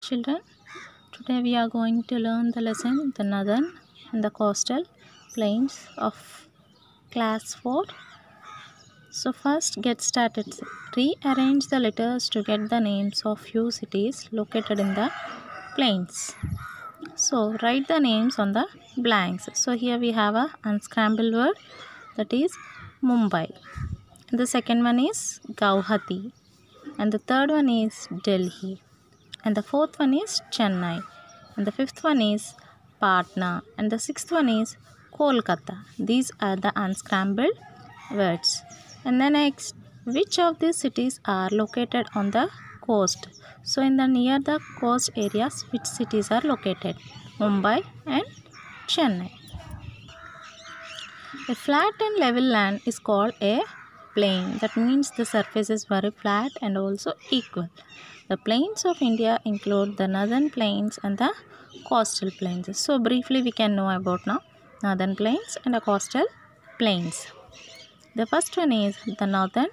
Children, today we are going to learn the lesson the northern and the coastal plains of class 4. So first get started. Rearrange the letters to get the names of few cities located in the plains. So write the names on the blanks. So here we have a unscrambled word, that is Mumbai. And the second one is Guwahati. And the third one is Delhi. And the fourth one is Chennai, and the fifth one is Patna, and the sixth one is Kolkata. These are the unscrambled words. And the next, which of these cities are located on the coast? So in the near the coast areas, which cities are located? Mumbai and Chennai. A flat and level land is called a plain. That means the surface is very flat and also equal. The plains of India include the northern plains and the coastal plains. So briefly we can know about now northern plains and the coastal plains. The first one is the northern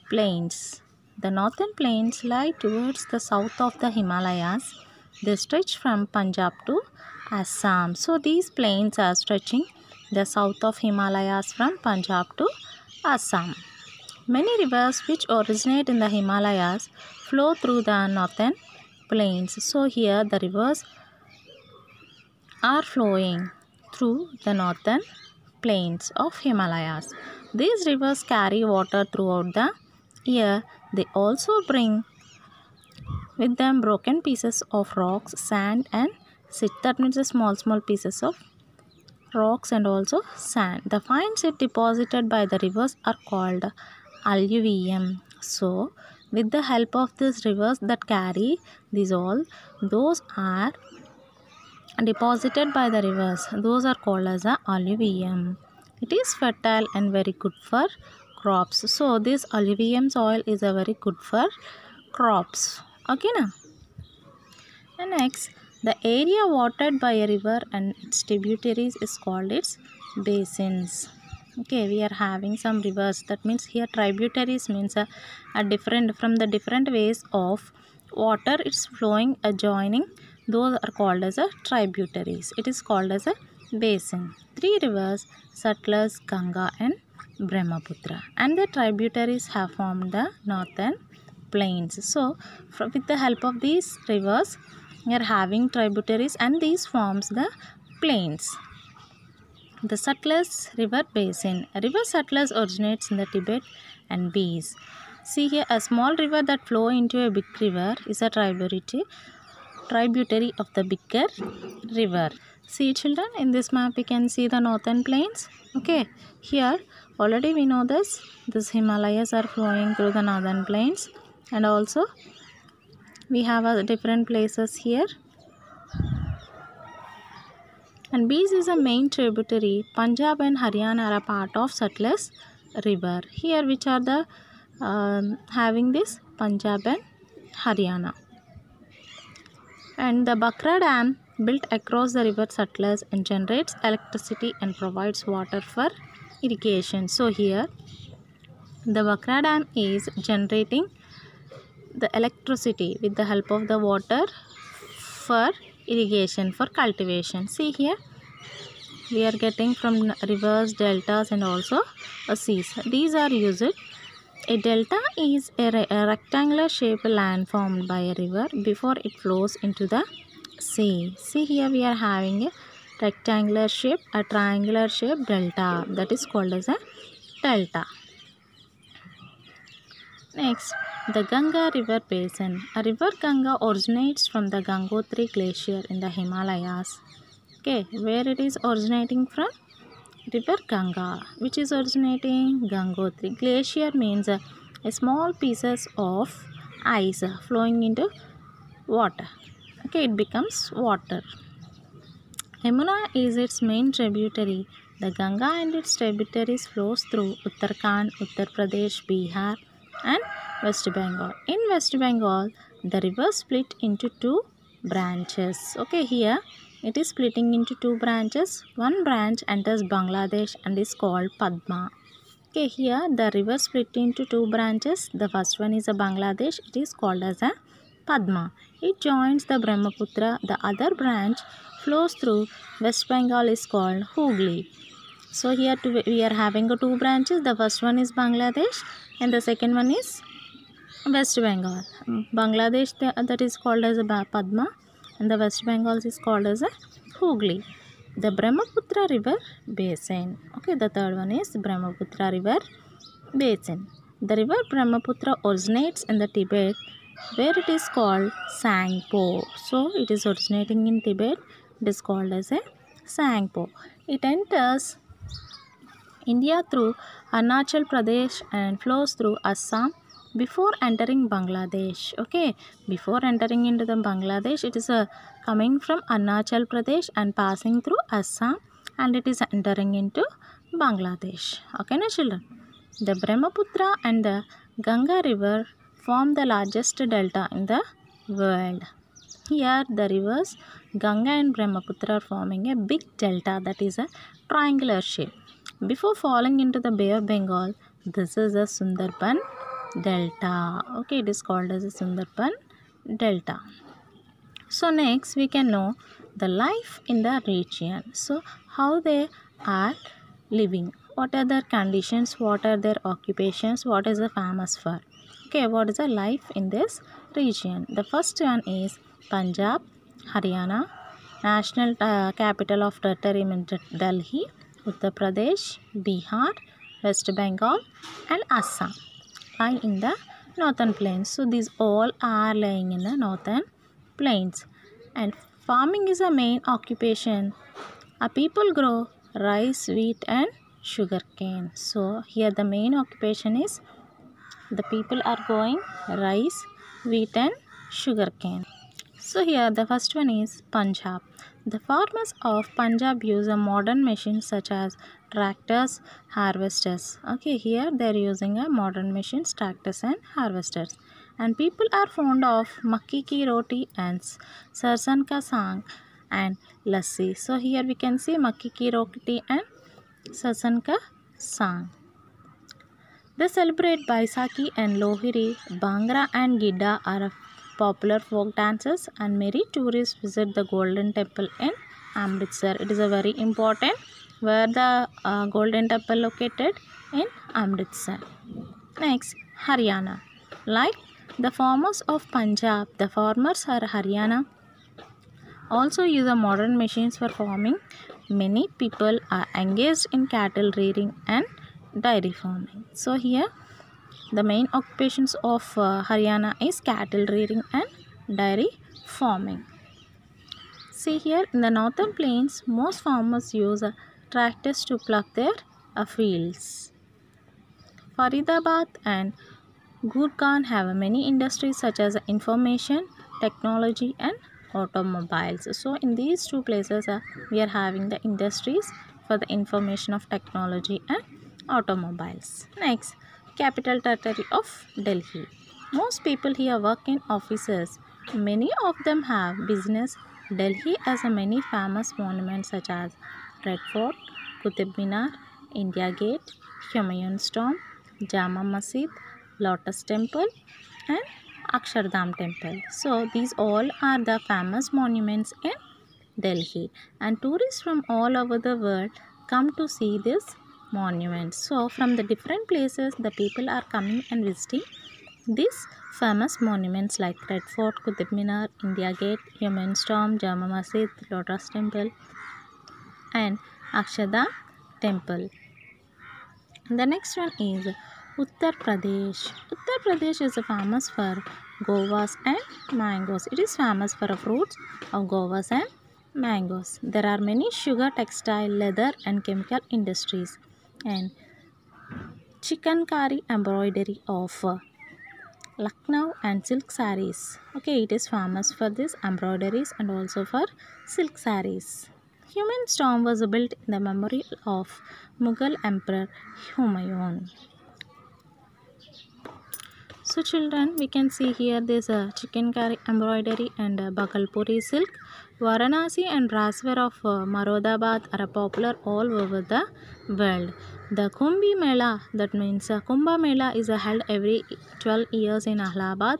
plains. The northern plains lie towards the south of the Himalayas. They stretch from Punjab to Assam. So these plains are stretching the south of Himalayas from Punjab to Assam. Many rivers which originate in the Himalayas flow through the northern plains. So here the rivers are flowing through the northern plains of Himalayas. These rivers carry water throughout the year. They also bring with them broken pieces of rocks, sand and silt. That means the small pieces of rocks and also sand. The fine silt deposited by the rivers are called alluvium. So with the help of these rivers that carry these all, those are deposited by the rivers, those are called as a alluvium. It is fertile and very good for crops. So this alluvium soil is a very good for crops. Okay now. And next, the area watered by a river and its tributaries is called its basins. Okay, we are having some rivers. That means here tributaries means a different from the different ways of water it's flowing adjoining. Those are called as a tributaries. It is called as a basin. Three rivers, Satluj, Ganga and Brahmaputra, and the tributaries have formed the northern plains. So with the help of these rivers we are having tributaries and these forms the plains. The Satluj River Basin. River Satluj originates in the Tibet and Beas. See here, a small river that flows into a big river is a tributary of the bigger river. See children, in this map we can see the northern plains. Okay, here already we know this Himalayas are flowing through the northern plains, and also we have different places here. And Beas is a main tributary. Punjab and Haryana are a part of Satluj River. Here which are the having this Punjab and Haryana. And the Bhakra Dam built across the river Satluj and generates electricity and provides water for irrigation. So here the Bhakra Dam is generating the electricity with the help of the water for irrigation, for cultivation. See here we are getting from rivers, deltas and also seas. These are used. A delta is a rectangular shaped land formed by a river before it flows into the sea. See here we are having a rectangular shape, a triangular shape delta, that is called as a delta. Next, the Ganga River Basin. A river Ganga originates from the Gangotri Glacier in the Himalayas. Okay, where it is originating from? River Ganga. Which is originating? Gangotri. Glacier means a small pieces of ice flowing into water. Okay, it becomes water. Yamuna is its main tributary. The Ganga and its tributaries flows through Uttarakhand, Uttar Pradesh, Bihar and West Bengal. In West Bengal, the river split into two branches. Okay, here it is splitting into two branches. One branch enters Bangladesh and is called Padma. Okay, here the river split into two branches. The first one is a Bangladesh. It is called as a Padma. It joins the Brahmaputra. The other branch flows through West Bengal is called Hooghly. So here we are having two branches. The first one is Bangladesh and the second one is West Bengal. Bangladesh that is called as a Padma and the West Bengal is called as a Hooghly. The Brahmaputra river basin. Okay, the third one is Brahmaputra river basin. The river Brahmaputra originates in the Tibet where it is called Sangpo. So it is originating in Tibet. It is called as a Sangpo. It enters India through Arunachal Pradesh and flows through Assam before entering Bangladesh. Okay, before entering into the Bangladesh, it is coming from Arunachal Pradesh and passing through Assam and it is entering into Bangladesh. Okay, now children, the Brahmaputra and the Ganga river form the largest delta in the world. Here the rivers Ganga and Brahmaputra are forming a big delta that is a triangular shape. Before falling into the Bay of Bengal, this is a Sundarban delta. Okay, it is called as a Sundarban delta. So next we can know the life in the region. So how they are living, what are their conditions, what are their occupations, what is the famous for. Okay, what is the life in this region? The first one is Punjab, Haryana, national capital of territory means Delhi, Uttar Pradesh, Bihar, West Bengal and Assam lying in the northern plains. So these all are lying in the northern plains. And farming is a main occupation. People grow rice, wheat and sugarcane. So here the main occupation is the people are growing rice, wheat and sugarcane. So here the first one is Punjab. The farmers of Punjab use a modern machines such as tractors, harvesters. Okay, here they are using a modern machines, tractors and harvesters. And people are fond of makki ki roti and sarson ka saag and lassi. So here we can see makki ki roti and sarson ka saag. They celebrate Baisakhi and Lohri. Bhangra and Gidda are popular folk dances and many tourists visit the Golden Temple in Amritsar. It is a very important where the Golden Temple located in Amritsar. Next, Haryana. Like the farmers of Punjab, the farmers are Haryana also use a modern machines for farming. Many people are engaged in cattle rearing and dairy farming. So here the main occupations of Haryana is cattle rearing and dairy farming. See here in the northern plains, most farmers use tractors to plough their fields. Faridabad and Gurgaon have many industries such as information, technology and automobiles. So in these two places we are having the industries for the information of technology and automobiles. Next, capital territory of Delhi. Most people here work in offices. Many of them have business. Delhi has many famous monuments such as Red Fort, Qutub Minar, India Gate, Humayun's Tomb, Jama Masjid, Lotus Temple and Akshardham Temple. So these all are the famous monuments in Delhi and tourists from all over the world come to see this monuments. So from the different places the people are coming and visiting these famous monuments like Red Fort, Qutub Minar, India Gate, Humayun's Tomb, Jama Masjid, Lotus Temple and Akshardham Temple. The next one is Uttar Pradesh. Uttar Pradesh is famous for guavas and mangoes. It is famous for fruits of guavas and mangoes. There are many sugar, textile, leather and chemical industries and chikankari embroidery of Lucknow and silk sarees. Okay, it is famous for this embroideries and also for silk sarees. Humayun's tomb was built in the memory of Mughal Emperor Humayun. So children, we can see here this chikankari embroidery and Bhagalpuri silk. Varanasi and Raswar of Marodabad are popular all over the world. The Kumbh Mela, that means Kumbh Mela, is held every 12 years in Allahabad.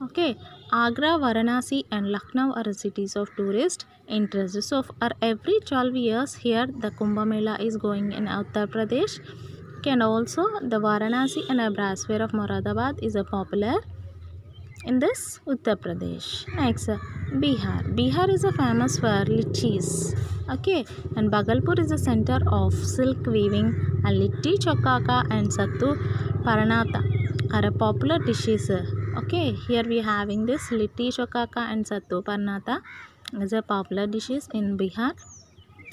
Okay, Agra, Varanasi and Lucknow are cities of tourist interest. So for every 12 years here the Kumbh Mela is going in Uttar Pradesh. Okay, and also the Varanasi and Abrasware of Moradabad is a popular in this Uttar Pradesh. Next, Bihar. Bihar is a famous for litchis. Okay, and Bhagalpur is a center of silk weaving, and litti chokaka and sattu paranata are a popular dishes. Okay, here we having this litti chokaka and sattu paranata is a popular dishes in Bihar,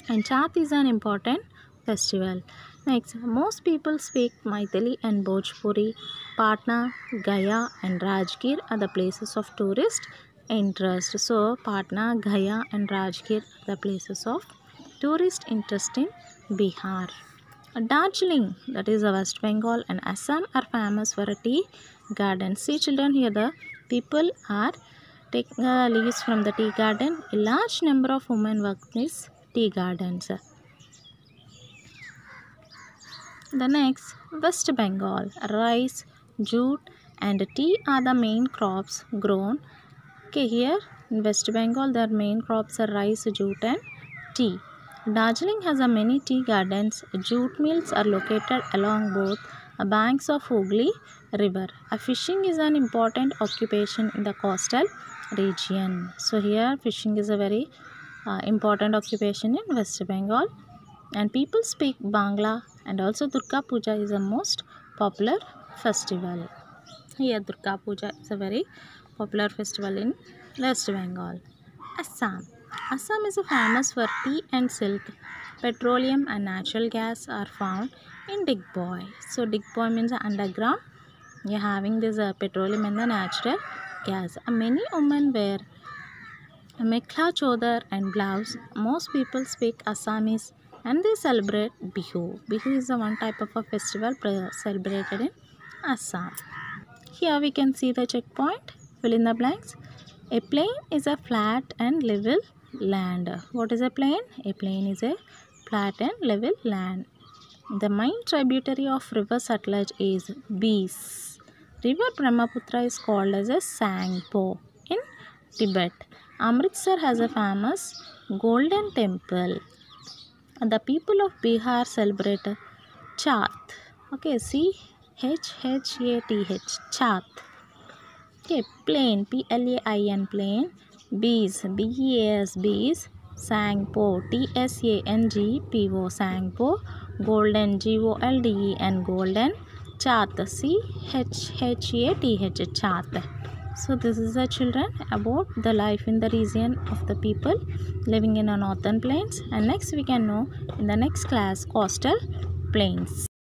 and Chat is an important festival. Next, most people speak Maithili and Bhojpuri. Patna, Gaya and Rajgir are the places of tourist interest. So, Patna, Gaya and Rajgir are the places of tourist interest in Bihar. Darjeeling, that is the West Bengal, and Assam are famous for a tea garden. See children, here the people are taking leaves from the tea garden. A large number of women work in these tea gardens. The next, West Bengal. Rice, jute and tea are the main crops grown. Okay, here in West Bengal their main crops are rice, jute and tea. Darjeeling has a many tea gardens. Jute mills are located along both banks of Hooghly River. Fishing is an important occupation in the coastal region. So here fishing is a very important occupation in West Bengal, and people speak Bangla, and also Durga Puja is the most popular festival. Here Durga Puja is a very popular festival in West Bengal. Assam. Assam is famous for tea and silk. Petroleum and natural gas are found in Digboy. So Digboy means underground. You are having this petroleum and the natural gas. Many women wear Mekhla Chodar and blouse. Most people speak Assamese and they celebrate Bihu. Bihu is the one type of a festival celebrated in Assam. Here we can see the checkpoint. Fill in the blanks. A plain is a flat and level land. What is a plain? A plain is a flat and level land. The main tributary of river Satluj is Beas. River Brahmaputra is called as a Sangpo in Tibet. Amritsar has a famous golden temple. The people of Bihar celebrate Chat. Okay, C-H-H-A-T-H. Chat. Okay, plain, P-L-A-I-N, plain. Bees, B-E-A-S, bees. Sangpo, T-S-A-N-G-P-O, Sangpo. Golden, G-O-L-D-E-N, golden. Chat, C-H-H-A-T-H, Chat. So this is the children about the life in the region of the people living in the northern plains, and next we can know in the next class coastal plains.